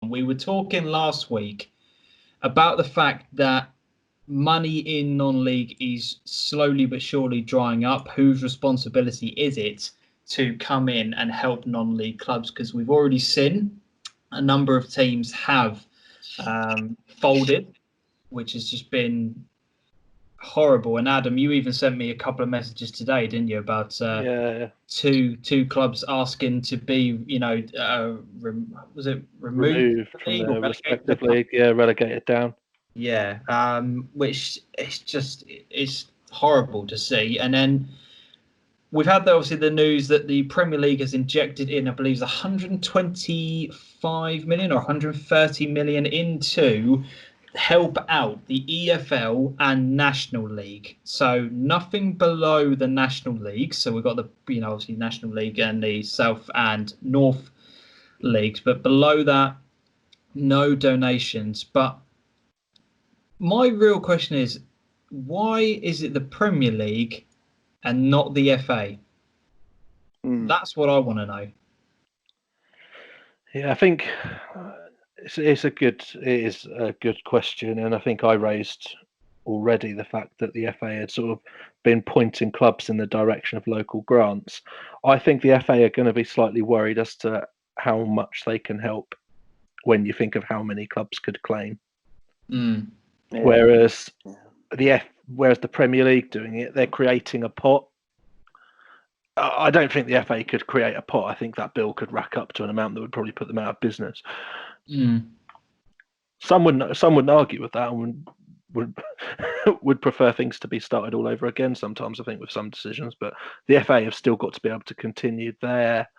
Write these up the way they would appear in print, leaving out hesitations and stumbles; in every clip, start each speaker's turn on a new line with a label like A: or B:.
A: on. We were talking last week about the fact that money in non-league is slowly but surely drying up. Whose responsibility is it to come in and help non-league clubs? Because we've already seen a number of teams have folded, which has just been horrible. And Adam, you even sent me a couple of messages today, didn't you, about two clubs asking to be, was it removed
B: from the respective league? Yeah, relegated down.
A: Yeah, which it's horrible to see. And then we've had obviously the news that the Premier League has injected in, I believe, 125 million or 130 million into help out the EFL and National League. So nothing below the National League. So we've got the, obviously National League and the South and North leagues, but below that, no donations. But my real question is, why is it the Premier League and not the FA? That's what I want to know.
B: Yeah, I think it is a good question, and I think I raised already the fact that the FA had sort of been pointing clubs in the direction of local grants. I think the FA are going to be slightly worried as to how much they can help when you think of how many clubs could claim.
A: Yeah.
B: Whereas the Premier League doing it, they're creating a pot. I don't think the FA could create a pot. I think that bill could rack up to an amount that would probably put them out of business. Some wouldn't argue with that and would prefer things to be started all over again sometimes, I think, with some decisions. But the FA have still got to be able to continue their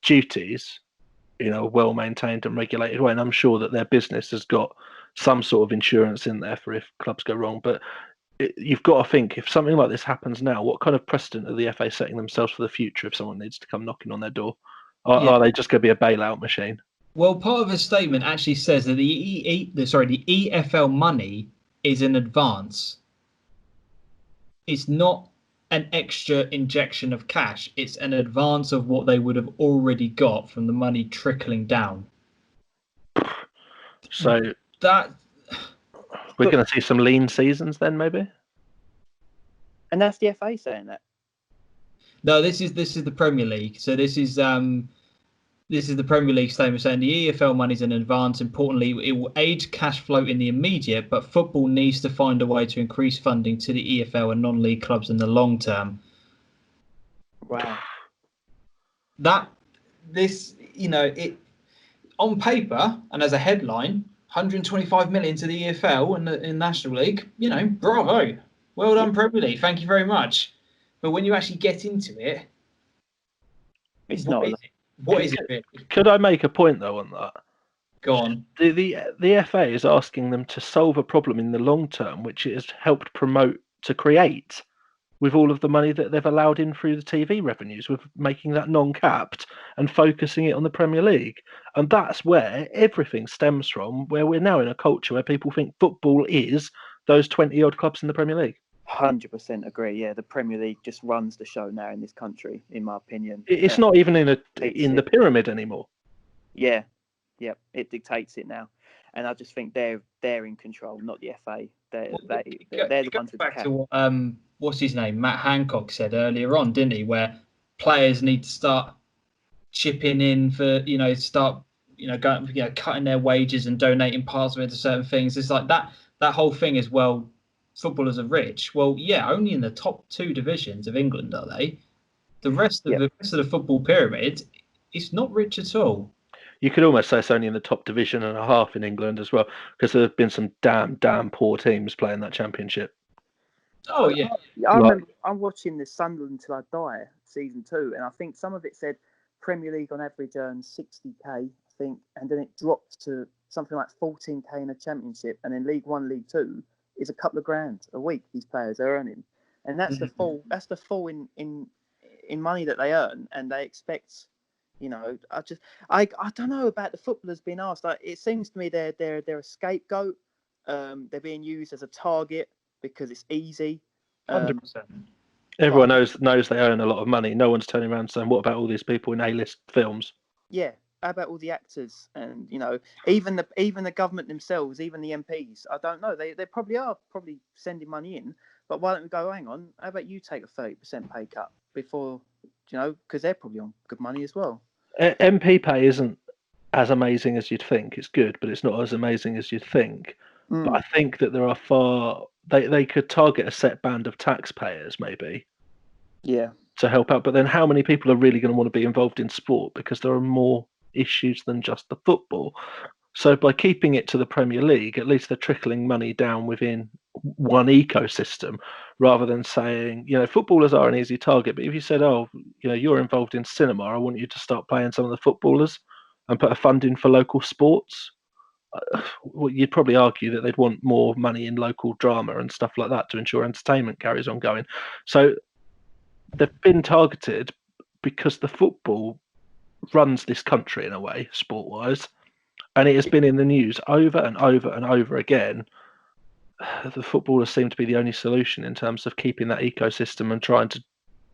B: duties in a well-maintained and regulated way. And I'm sure that their business has got some sort of insurance in there for if clubs go wrong. But you've got to think, if something like this happens now, what kind of precedent are the FA setting themselves for the future if someone needs to come knocking on their door? Are they just going to be a bailout machine?
A: Well, part of the statement actually says that the EFL money is an advance. It's not an extra injection of cash. It's an advance of what they would have already got from the money trickling down.
B: So we're going to see some lean seasons then, maybe.
C: And that's the FA saying that.
A: No, this is the Premier League. So this is the Premier League statement saying the EFL money is an advance. Importantly, it will aid cash flow in the immediate, but football needs to find a way to increase funding to the EFL and non-league clubs in the long term.
C: Wow.
A: It on paper and as a headline, 125 million to the EFL and the National League. Bravo, well done, Premier League. Thank you very much. But when you actually get into it,
C: it's not.
A: What is it?
B: Could I make a point though on that?
A: Go on.
B: The FA is asking them to solve a problem in the long term, which it has helped promote to create with all of the money that they've allowed in through the TV revenues, with making that non-capped and focusing it on the Premier League. And that's where everything stems from, where we're now in a culture where people think football is those 20-odd clubs in the Premier League.
C: 100% agree. Yeah, the Premier League just runs the show now in this country, in my opinion.
B: It's not even in the pyramid anymore.
C: Yeah, it dictates it now, and I just think they're in control, not the FA. They're the ones with
A: back to what what's his name, Matt Hancock said earlier on, didn't he? Where players need to start chipping in for going cutting their wages and donating parts of it to certain things. It's like that whole thing is, well, footballers are rich. Well, yeah, only in the top 2 divisions of England are they. The rest of the football pyramid is not rich at all.
B: You could almost say it's only in the top division and a half in England as well, because there have been some damn poor teams playing that championship.
A: Oh yeah,
C: I remember I'm watching the Sunderland Till I Die season 2, and I think some of it said Premier League on average earns 60k, I think, and then it dropped to something like 14k in a championship, and then League 1, League 2 is a couple of grand a week these players are earning, and that's the fall. That's the fall in money that they earn, and they expect. I don't know about the footballers being asked. It seems to me they're a scapegoat. They're being used as a target because it's easy.
A: 100%.
B: Everyone knows they earn a lot of money. No one's turning around saying, "What about all these people in A-list films?"
C: Yeah, all the actors and even the government themselves, even the MPs? I don't know. They probably are sending money in, but why don't we go? Hang on, how about you take a 30% pay cut before because they're probably on good money as well.
B: MP pay isn't as amazing as you'd think. It's good, but it's not as amazing as you'd think. But I think that there are they could target a set band of taxpayers maybe.
C: Yeah.
B: To help out, but then how many people are really going to want to be involved in sport, because there are more issues than just the football. So by keeping it to the Premier League, at least they're trickling money down within one ecosystem, rather than saying, footballers are an easy target, but if you said, you're involved in cinema, I want you to start playing some of the footballers and put a fund in for local sports, well, you'd probably argue that they'd want more money in local drama and stuff like that to ensure entertainment carries on going. So they've been targeted because the football runs this country in a way, sport-wise, and it has been in the news over and over and over again. The footballers seem to be the only solution in terms of keeping that ecosystem and trying to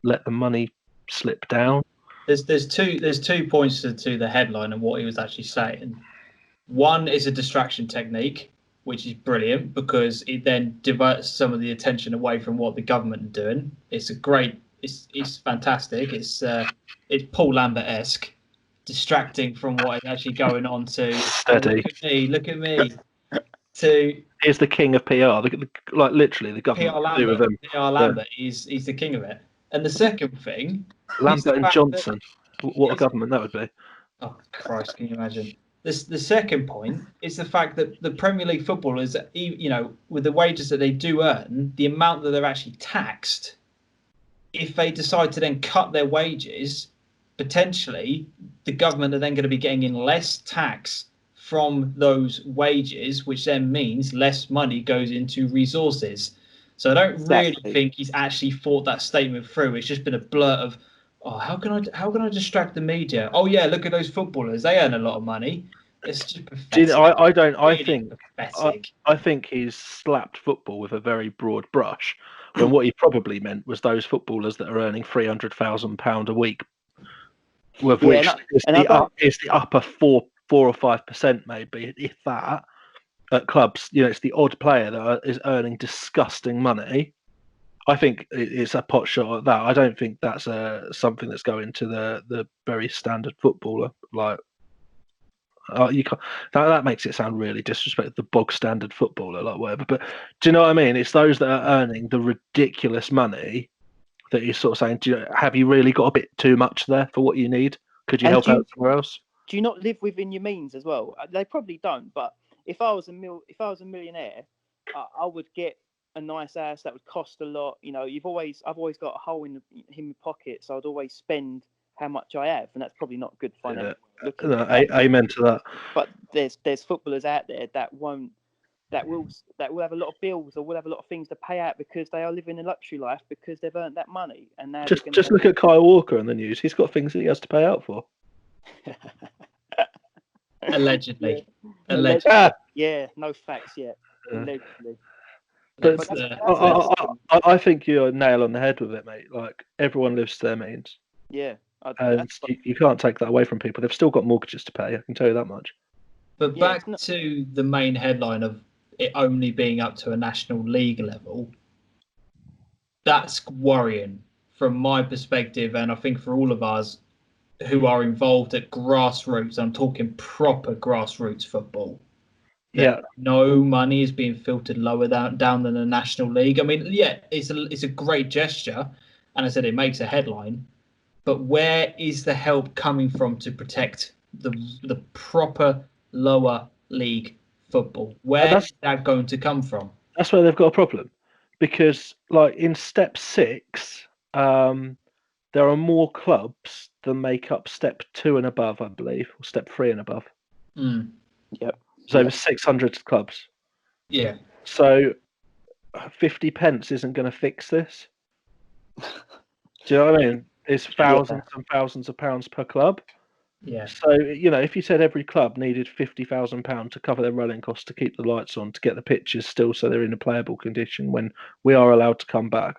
B: let the money slip down.
A: There's two points to the headline and what he was actually saying. One is a distraction technique, which is brilliant because it then diverts some of the attention away from what the government are doing. It's fantastic. It's Paul Lambert-esque, distracting from what is actually going on to
B: steady.
A: Look at me. To
B: he's the king of PR. Like literally, the government.
A: PR Lambert. He's the king of it. And the second thing,
B: Lambert and Johnson. What a government that would be.
A: Oh Christ! Can you imagine? The second point is the fact that the Premier League footballers, with the wages that they do earn, the amount that they're actually taxed, if they decide to then cut their wages, potentially the government are then going to be getting in less tax from those wages, which then means less money goes into resources. So I don't really think he's actually thought that statement through. It's just been a blurt of, how can I distract the media? Oh yeah, look at those footballers. They earn a lot of money. It's just pathetic.
B: I think he's slapped football with a very broad brush, when what he probably meant was those footballers that are earning £300,000 a week, with which is the upper 4 or 5% maybe, if that, at clubs. It's the odd player that is earning disgusting money. I think it's a pot shot at that. I don't think that's something that's going to the very standard footballer. Like, you can't. That makes it sound really disrespectful. The bog standard footballer, like whatever. But do you know what I mean? It's those that are earning the ridiculous money that he's sort of saying, have you really got a bit too much there for what you need? Could you help out somewhere else?
C: Do you not live within your means as well? They probably don't. But if I was a millionaire, I would get a nice house that would cost a lot. I've always got a hole in my pocket, so I'd always spend how much I have, and that's probably not good financial.
B: Amen to that.
C: But there's footballers out there that will have a lot of bills, or will have a lot of things to pay out because they are living a luxury life because they've earned that money. And now
B: just look at Kyle Walker in the news. He's got things that he has to pay out for.
A: Allegedly.
C: Yeah, no facts yet. Allegedly.
B: But I think you're a nail on the head with it, mate. Like, everyone lives to their means.
C: Yeah.
B: And you can't take that away from people. They've still got mortgages to pay, I can tell you that much.
A: But back to the main headline of it only being up to a National League level, that's worrying from my perspective, and I think for all of us who are involved at grassroots. I'm talking proper grassroots football.
B: Yeah,
A: no money is being filtered lower down than the National League. I mean, it's a great gesture, and I said it makes a headline. But where is the help coming from to protect the proper lower league football? Where is that going to come from?
B: That's where they've got a problem, because like in step 6, there are more clubs than make up step 2 and above, I believe, or step 3 and above.
C: Yep.
B: So over 600 clubs.
A: Yeah.
B: So 50 pence isn't going to fix this. Do you know what I mean? It's thousands and thousands of pounds per club.
A: Yeah.
B: So, if you said every club needed £50,000 to cover their running costs, to keep the lights on, to get the pitches still so they're in a playable condition when we are allowed to come back,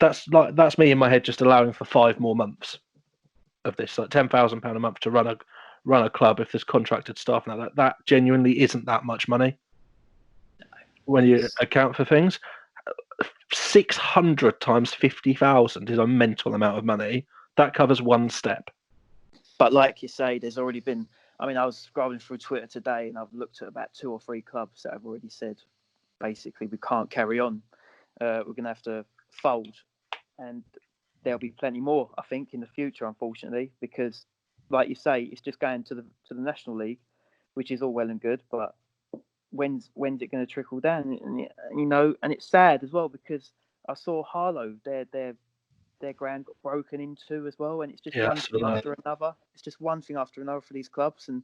B: that's me in my head just allowing for 5 more months. of this, like £10,000 a month to run a club if there's contracted staff and that genuinely isn't that much money when you account for things. 600 times 50,000 is a mental amount of money. That covers one step.
C: But like you say, there's already been. I mean, I was scrolling through Twitter today, and I've looked at about 2 or 3 clubs that have already said, basically, we can't carry on. We're going to have to fold, and there'll be plenty more, I think, in the future, unfortunately, because, like you say, it's just going to the National League, which is all well and good, but when's it going to trickle down? And it's sad as well because I saw Harlow, their ground got broken into as well, and it's just one thing after another. It's just one thing after another for these clubs, and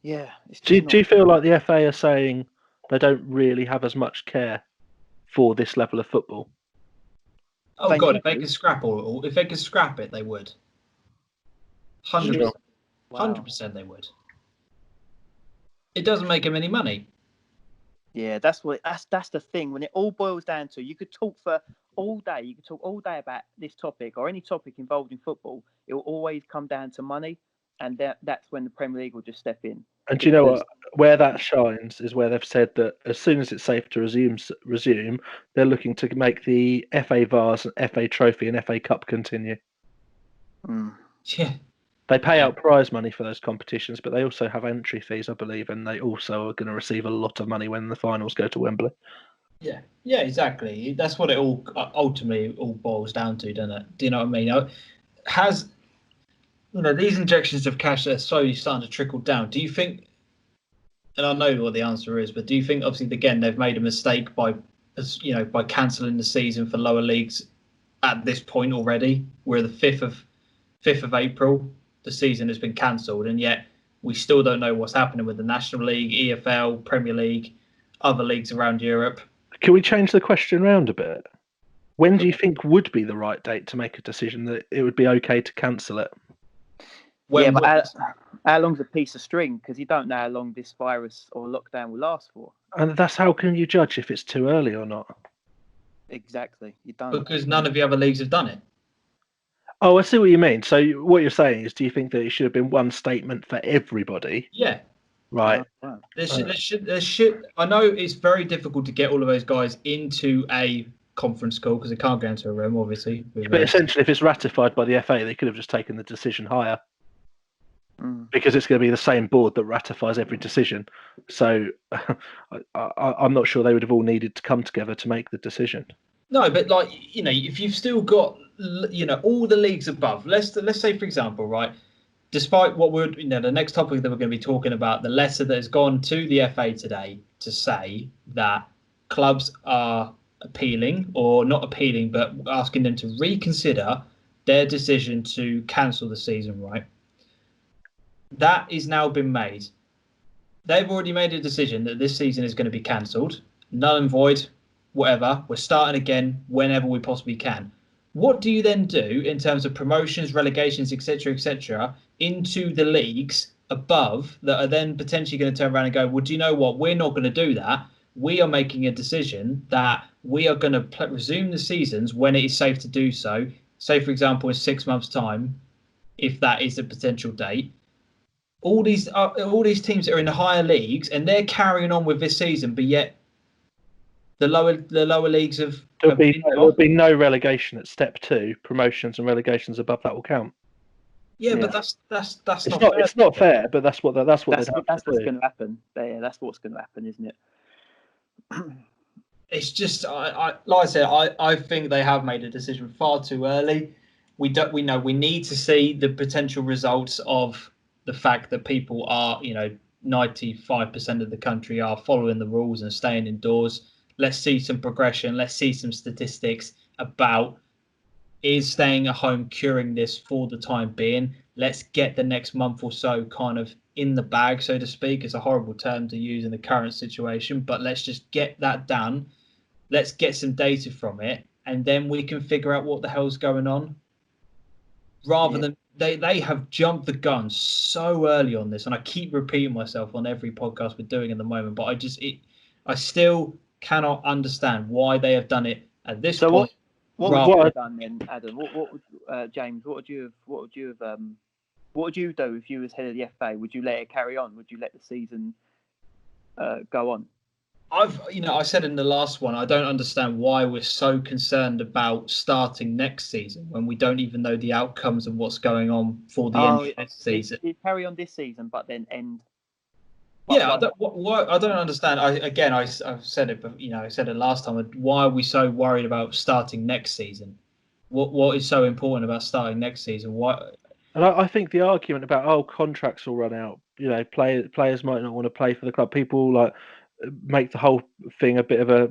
C: it's just
B: do you feel like the FA are saying they don't really have as much care for this level of football?
A: Oh God! If they could scrap it, they would. 100%, they would. It doesn't make them any money.
C: Yeah, that's the thing. When it all boils down to, you could talk for all day. You could talk all day about this topic or any topic involved in football. It will always come down to money, and that's when the Premier League will just step in.
B: And do you know what? Where that shines is where they've said that as soon as it's safe to resume, they're looking to make the FA Vase, FA Trophy, and FA Cup continue.
A: Yeah.
B: They pay out prize money for those competitions, but they also have entry fees, I believe, and they also are going to receive a lot of money when the finals go to Wembley.
A: Yeah, exactly. That's what it all ultimately boils down to, doesn't it? Do you know what I mean? These injections of cash are slowly starting to trickle down. Do you think? And I know what the answer is, but do you think, obviously, again, they've made a mistake by cancelling the season for lower leagues at this point already? We're the 5th of April. The season has been cancelled, and yet we still don't know what's happening with the National League, EFL, Premier League, other leagues around Europe.
B: Can we change the question around a bit? When do you think would be the right date to make a decision that it would be okay to cancel it?
C: But how long's a piece of string? Because you don't know how long this virus or lockdown will last for.
B: And that's how can you judge if it's too early or not?
C: Exactly, you don't.
A: Because none of the other leagues have done it.
B: Oh, I see what you mean. So what you're saying is, do you think that it should have been one statement for everybody?
A: Yeah.
B: Right.
A: There should. I know it's very difficult to get all of those guys into a conference call because they can't go into a room, obviously.
B: But essentially, if it's ratified by the FA, they could have just taken the decision higher. Because it's going to be the same board that ratifies every decision. So I'm not sure they would have all needed to come together to make the decision.
A: No, but if you've still got, all the leagues above, let's say, for example, right, despite what the next topic that we're going to be talking about, the letter that has gone to the FA today to say that clubs are appealing, or not appealing, but asking them to reconsider their decision to cancel the season, right? That is now been made. They've already made a decision that this season is going to be cancelled, null and void, whatever. We're starting again whenever we possibly can. What do you then do in terms of promotions, relegations, etc., into the leagues above that are then potentially going to turn around and go, well, do you know what? We're not going to do that. We are making a decision that we are going to resume the seasons when it is safe to do so. Say, for example, in 6 months' time, if that is a potential date. All these teams that are in the higher leagues, and they're carrying on with this season, but yet the lower leagues have.
B: There'll be no relegation at step 2. Promotions and relegations above that will count.
A: Yeah, but that's not
B: fair. It's not fair, but that's what's going
C: to happen. Yeah, that's what's going to happen, isn't it?
A: It's just, like I said, I think they have made a decision far too early. We know we need to see the potential results of the fact that people are, 95% of the country are following the rules and staying indoors. Let's see some progression. Let's see some statistics about, is staying at home curing this for the time being? Let's get the next month or so kind of in the bag, so to speak. It's a horrible term to use in the current situation, but let's just get that done. Let's get some data from it, and then we can figure out what the hell's going on. Rather than they have jumped the gun so early on this, and I keep repeating myself on every podcast we're doing at the moment, but I still cannot understand why they have done it at this point.
C: What
A: Right.
C: would you have done then, Adam? What would James? What would you do if you was head of the FA? Would you let it carry on? Would you let the season go on?
A: I said in the last one, I don't understand why we're so concerned about starting next season when we don't even know the outcomes of what's going on for the end of next season.
C: You carry on this season, but then end.
A: Yeah, I don't understand. I've said it, but I said it last time. Why are we so worried about starting next season? What is so important about starting next season? Why?
B: And I think the argument about contracts will run out. Players might not want to play for the club. People like make the whole thing a bit of a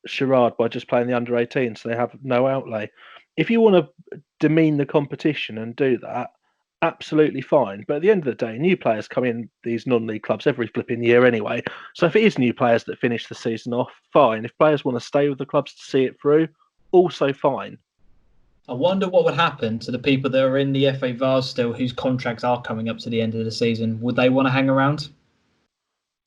B: charade by just playing the under-18, so they have no outlay. If you want to demean the competition and do that, absolutely fine. But at the end of the day, new players come in these non-league clubs every flipping year anyway. So if it is new players that finish the season off, fine. If players want to stay with the clubs to see it through, also fine.
A: I wonder what would happen to the people that are in the FA Vars still, whose contracts are coming up to the end of the season. Would they want to hang around?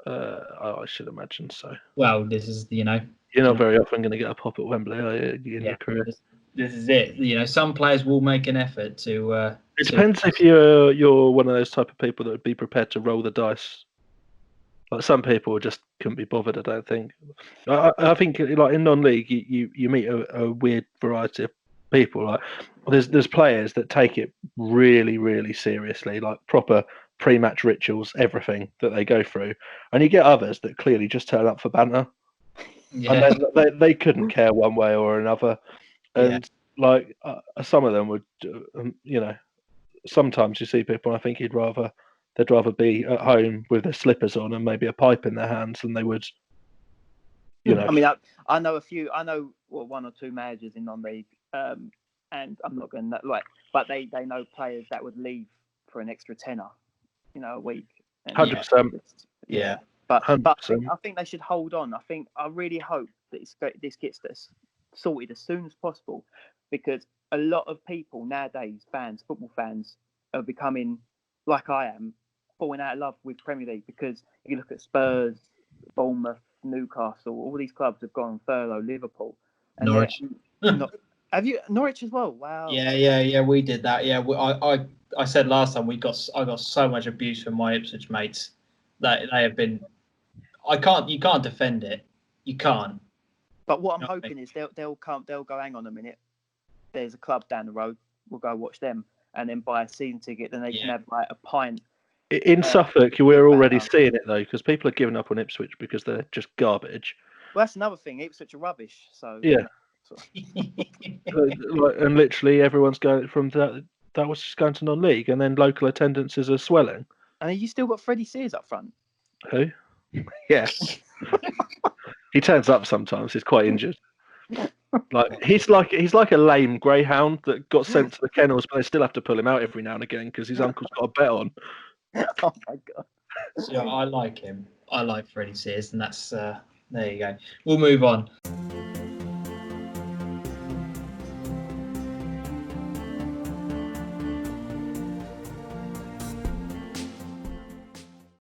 B: I should imagine so.
A: Well, this is
B: You're not very often going to get a pop at Wembley, are you, in your career?
A: This is it. Some players will make an effort to.
B: It depends if you're one of those type of people that would be prepared to roll the dice. Like some people just couldn't be bothered. I don't think. I think like in non-league, you meet a weird variety of people. Like there's players that take it really, really seriously, like proper pre-match rituals, everything that they go through, and you get others that clearly just turn up for banter, and then they couldn't care one way or another, and like some of them would, sometimes you see people, and I think they'd rather be at home with their slippers on and maybe a pipe in their hands than they would,
C: I mean, I know one or two managers in non-league, and I'm not going to but they know players that would leave for an extra tenner, a week.
B: 100%.
A: Yeah.
C: But I think they should hold on. I really hope that this gets sorted as soon as possible, because a lot of people nowadays, football fans, are becoming, like I am, falling out of love with Premier League, because you look at Spurs, Bournemouth, Newcastle, all these clubs have gone on furlough, Liverpool. And
A: Norwich.
C: Have you Norwich as well? Wow.
A: Yeah, we did that. Yeah, I said last time I got so much abuse from my Ipswich mates that they have been. You can't defend it. You can't.
C: But what I'm hoping is they'll go, hang on a minute, there's a club down the road, we'll go watch them, and then buy a season ticket, then they can have like a pint.
B: In Suffolk, we're already seeing it though, because people are giving up on Ipswich because they're just garbage.
C: Well, that's another thing. Ipswich are rubbish. So
B: yeah, and literally everyone's going from that was just going to non-league, and then local attendances are swelling.
C: And you still got Freddie Sears up front.
B: Who? Yeah, he turns up sometimes. He's quite injured. Like he's like a lame greyhound that got sent to the kennels, but they still have to pull him out every now and again because his uncle's got a bet on.
C: Oh my god!
A: Yeah, I like him. I like Freddie Sears, and that's there you go. We'll move on.